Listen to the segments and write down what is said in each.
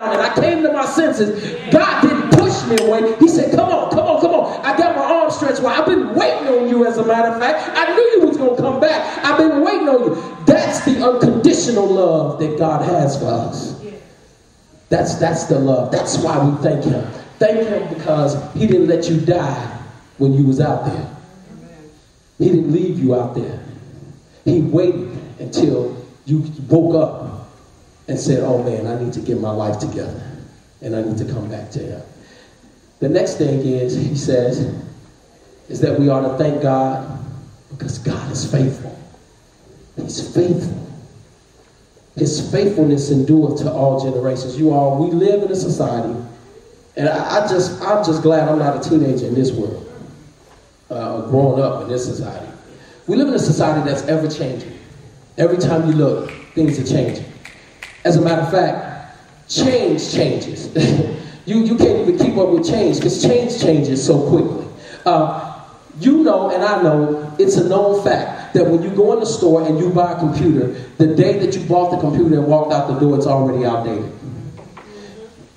and I came to my senses, God didn't push me away. He said, come on, come on, come on. I got my arms stretched wide. I've been waiting on you, as a matter of fact. I knew you was going to come back. I've been waiting on you. That's the unconditional love that God has for us. That's the love. That's why we thank him. Thank him because he didn't let you die when you was out there. He didn't leave you out there. He waited until you woke up and said, oh man, I need to get my life together and I need to come back to him. The next thing is, he says, is that we ought to thank God because God is faithful. He's faithful. His faithfulness endureth to all generations. You all, we live in a society, and I'm just glad I'm not a teenager in this world, growing up in this society. We live in a society that's ever changing. Every time you look, things are changing. As a matter of fact, change changes. You can't even keep up with change because change changes so quickly. You know, and I know, it's a known fact that when you go in the store and you buy a computer, the day that you bought the computer and walked out the door, it's already outdated.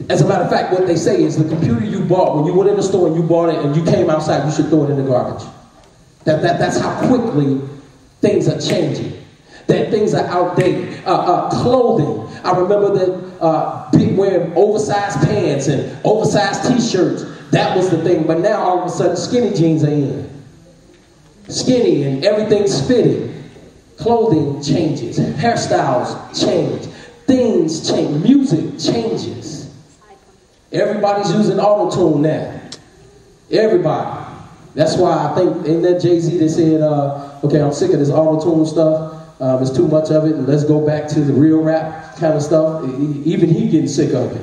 As a matter of fact, what they say is the computer you bought, when you went in the store and you bought it and you came outside, you should throw it in the garbage. That's how quickly things are changing. That things are outdated. Clothing. I remember that wearing oversized pants and oversized t-shirts. That was the thing. But now all of a sudden skinny jeans are in. Skinny and everything's fitted. Clothing changes. Hairstyles change. Things change. Music changes. Everybody's using auto-tune now. Everybody. That's why I think, ain't that Jay-Z that said, okay, I'm sick of this auto-tune stuff. It's too much of it, and let's go back to the real rap kind of stuff. Even he getting sick of it.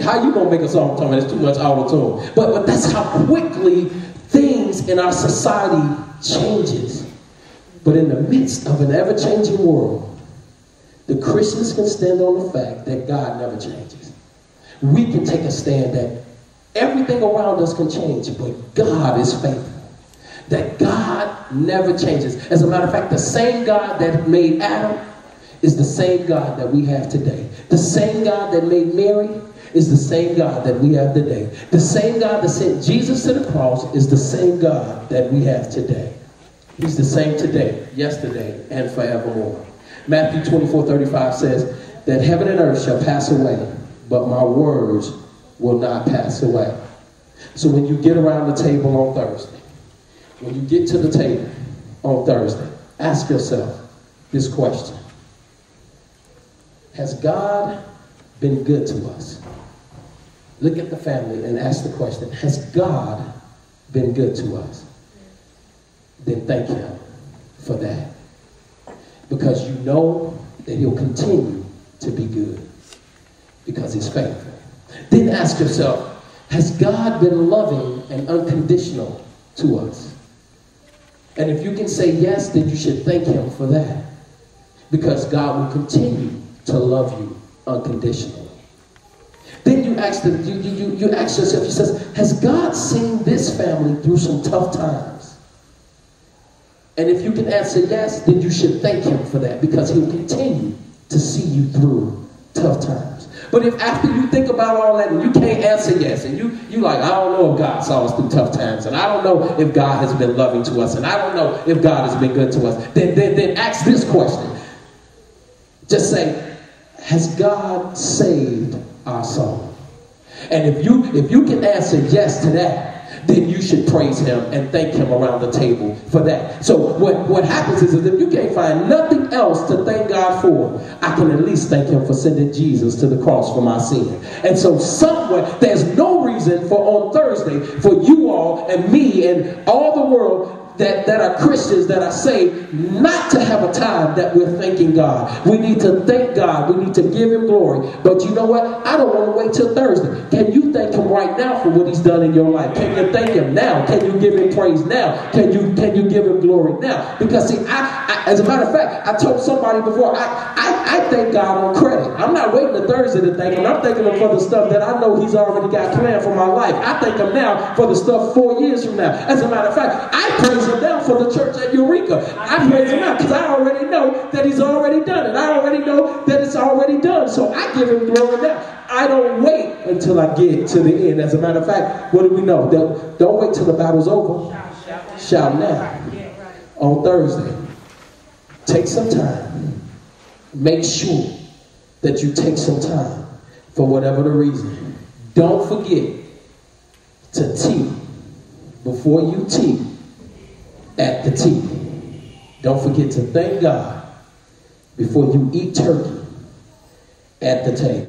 How you gonna make a song talking about it's too much auto-tune? But that's how quickly things in our society changes. But in the midst of an ever-changing world, the Christians can stand on the fact that God never changes. We can take a stand that everything around us can change, but God is faithful. That God never changes. As a matter of fact, the same God that made Adam is the same God that we have today. The same God that made Mary is the same God that we have today. The same God that sent Jesus to the cross is the same God that we have today. He's the same today, yesterday, and forevermore. Matthew 24:35 says that heaven and earth shall pass away, but my words will not pass away. So when you get around the table on Thursday, when you get to the table on Thursday, ask yourself this question. Has God been good to us? Look at the family and ask the question, has God been good to us? Then thank him for that. Because you know that he'll continue to be good because he's faithful. Then ask yourself, has God been loving and unconditional to us? And if you can say yes, then you should thank him for that. Because God will continue to love you unconditionally. Then you ask yourself, he says, has God seen this family through some tough times? And if you can answer yes, then you should thank him for that because he'll continue to see you through tough times. But if after you think about all that and you can't answer yes, and you like, I don't know if God saw us through tough times, and I don't know if God has been loving to us, and I don't know if God has been good to us, then ask this question. Just say, has God saved our soul? And if you can answer yes to that, then you should praise him and thank him around the table for that. So what happens is if you can't find nothing else to thank God for, I can at least thank him for sending Jesus to the cross for my sin. And so somewhere, there's no reason for on Thursday for you all and me and all the world that are Christians, that are saved, not to have a time that we're thanking God. We need to thank God. We need to give him glory. But you know what? I don't want to wait till Thursday. Can you thank him right now for what he's done in your life? Can you thank him now? Can you give him praise now? Can you give him glory now? Because see, I as a matter of fact, I told somebody before, I thank God on credit. I'm not waiting to Thursday to thank him. I'm thanking him for the stuff that I know he's already got planned for my life. I thank him now for the stuff 4 years from now. As a matter of fact, I praise him down for the church at Eureka. I praise him out because I already know that he's already done it. I already know that it's already done. So I give him glory now. I don't wait until I get to the end. As a matter of fact, what do we know? Don't wait till the battle's over. Shout now. On Thursday, take some time. Make sure that you take some time for whatever the reason. Don't forget to tea before you tea at the tea. Don't forget to thank God before you eat turkey at the table.